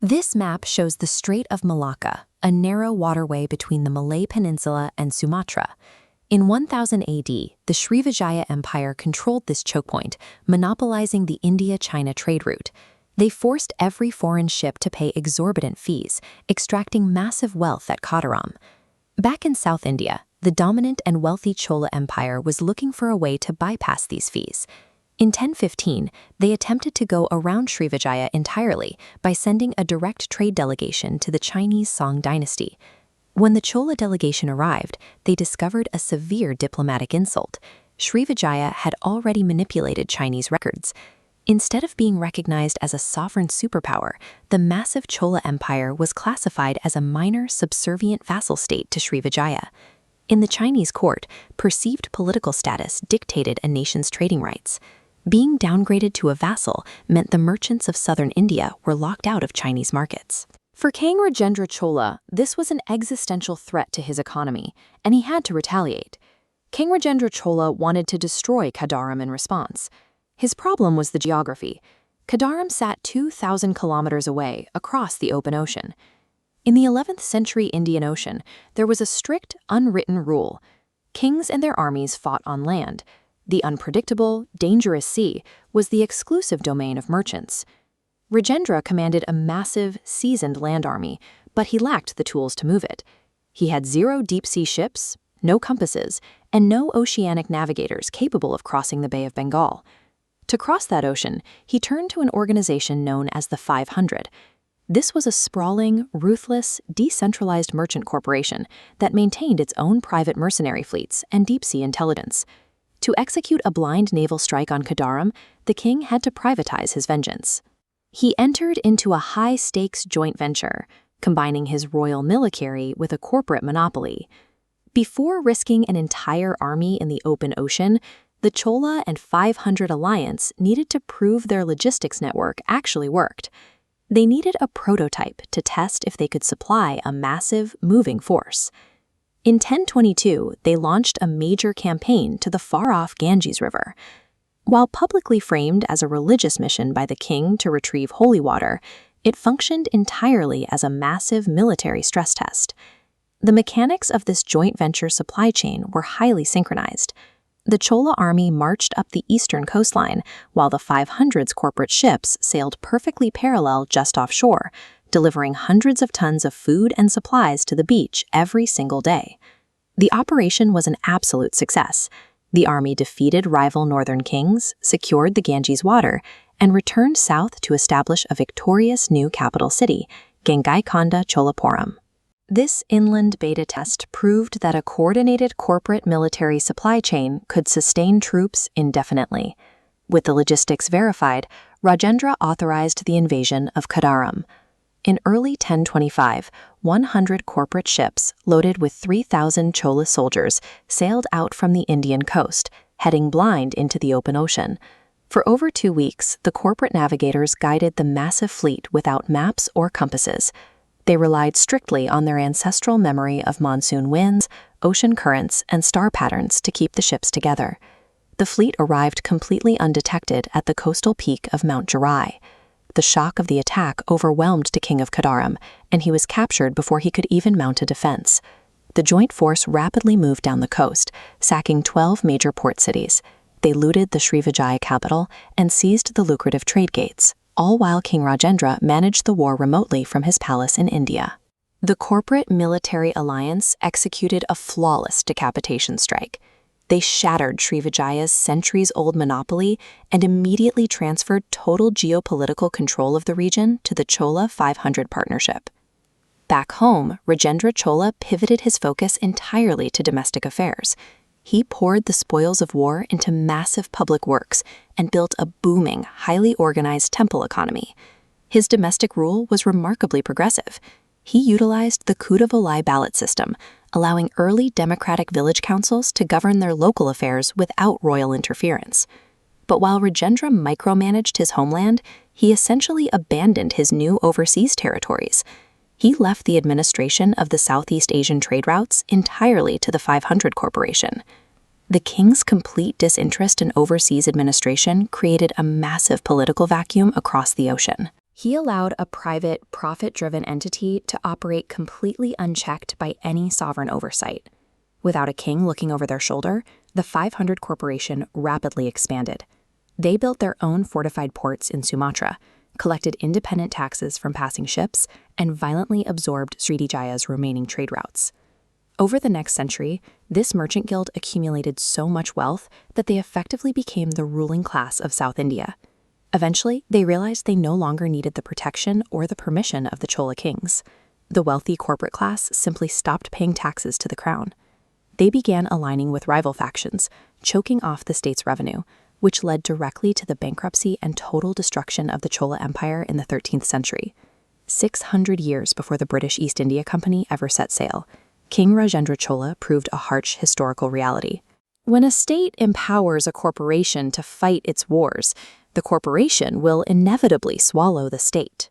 This map shows the Strait of Malacca, a narrow waterway between the Malay Peninsula and Sumatra. In 1000 AD, the Srivijaya Empire controlled this choke point, monopolizing the India-China trade route. They forced every foreign ship to pay exorbitant fees, extracting massive wealth at Kataram. Back in South India, the dominant and wealthy Chola Empire was looking for a way to bypass these fees. In 1015, they attempted to go around Srivijaya entirely by sending a direct trade delegation to the Chinese Song dynasty. When the Chola delegation arrived, they discovered a severe diplomatic insult. Srivijaya had already manipulated Chinese records. Instead of being recognized as a sovereign superpower, the massive Chola Empire was classified as a minor, subservient vassal state to Srivijaya. In the Chinese court, perceived political status dictated a nation's trading rights. Being downgraded to a vassal meant the merchants of southern India were locked out of Chinese markets. For King Rajendra Chola, this was an existential threat to his economy, and he had to retaliate. King Rajendra Chola wanted to destroy Kataram in response. His problem was the geography. Kataram sat 2,000 kilometers away, across the open ocean. In the 11th century Indian Ocean, there was a strict, unwritten rule. Kings and their armies fought on land. The unpredictable, dangerous sea was the exclusive domain of merchants. Rajendra commanded a massive, seasoned land army, but he lacked the tools to move it. He had 0 deep-sea ships, no compasses, and no oceanic navigators capable of crossing the Bay of Bengal. To cross that ocean, he turned to an organization known as the 500. This was a sprawling, ruthless, decentralized merchant corporation that maintained its own private mercenary fleets and deep-sea intelligence. To execute a blind naval strike on Kataram, the king had to privatize his vengeance. He entered into a high-stakes joint venture, combining his royal military with a corporate monopoly. Before risking an entire army in the open ocean, the Chola and 500 alliance needed to prove their logistics network actually worked. They needed a prototype to test if they could supply a massive, moving force. In 1022, they launched a major campaign to the far-off Ganges River. While publicly framed as a religious mission by the king to retrieve holy water, it functioned entirely as a massive military stress test. The mechanics of this joint venture supply chain were highly synchronized. The Chola army marched up the eastern coastline, while the 500's corporate ships sailed perfectly parallel just offshore, delivering hundreds of tons of food and supplies to the beach every single day. The operation was an absolute success. The army defeated rival northern kings, secured the Ganges water, and returned south to establish a victorious new capital city, Gangaikonda Cholapuram. This inland beta test proved that a coordinated corporate military supply chain could sustain troops indefinitely. With the logistics verified, Rajendra authorized the invasion of Kataram. In early 1025, 100 corporate ships loaded with 3,000 Chola soldiers sailed out from the Indian coast, heading blind into the open ocean. For over 2 weeks, the corporate navigators guided the massive fleet without maps or compasses. They relied strictly on their ancestral memory of monsoon winds, ocean currents, and star patterns to keep the ships together. The fleet arrived completely undetected at the coastal peak of Mount Jirai. The shock of the attack overwhelmed the king of Kataram, and he was captured before he could even mount a defense. The joint force rapidly moved down the coast, sacking 12 major port cities. They looted the Srivijaya capital and seized the lucrative trade gates, all while King Rajendra managed the war remotely from his palace in India. The corporate military alliance executed a flawless decapitation strike. They shattered Srivijaya's centuries-old monopoly and immediately transferred total geopolitical control of the region to the Chola 500 partnership. Back home, Rajendra Chola pivoted his focus entirely to domestic affairs. He poured the spoils of war into massive public works and built a booming, highly organized temple economy. His domestic rule was remarkably progressive. He utilized the Kudavolai ballot system, allowing early democratic village councils to govern their local affairs without royal interference. But while Rajendra micromanaged his homeland, he essentially abandoned his new overseas territories. He left the administration of the Southeast Asian trade routes entirely to the 500 Corporation. The king's complete disinterest in overseas administration created a massive political vacuum across the ocean. He allowed a private, profit-driven entity to operate completely unchecked by any sovereign oversight. Without a king looking over their shoulder, the 500 corporation rapidly expanded. They built their own fortified ports in Sumatra, collected independent taxes from passing ships, and violently absorbed Srivijaya's remaining trade routes. Over the next century, this merchant guild accumulated so much wealth that they effectively became the ruling class of South India. Eventually, they realized they no longer needed the protection or the permission of the Chola kings. The wealthy corporate class simply stopped paying taxes to the crown. They began aligning with rival factions, choking off the state's revenue, which led directly to the bankruptcy and total destruction of the Chola Empire in the 13th century. 600 years before the British East India Company ever set sail, King Rajendra Chola proved a harsh historical reality. When a state empowers a corporation to fight its wars, the corporation will inevitably swallow the state.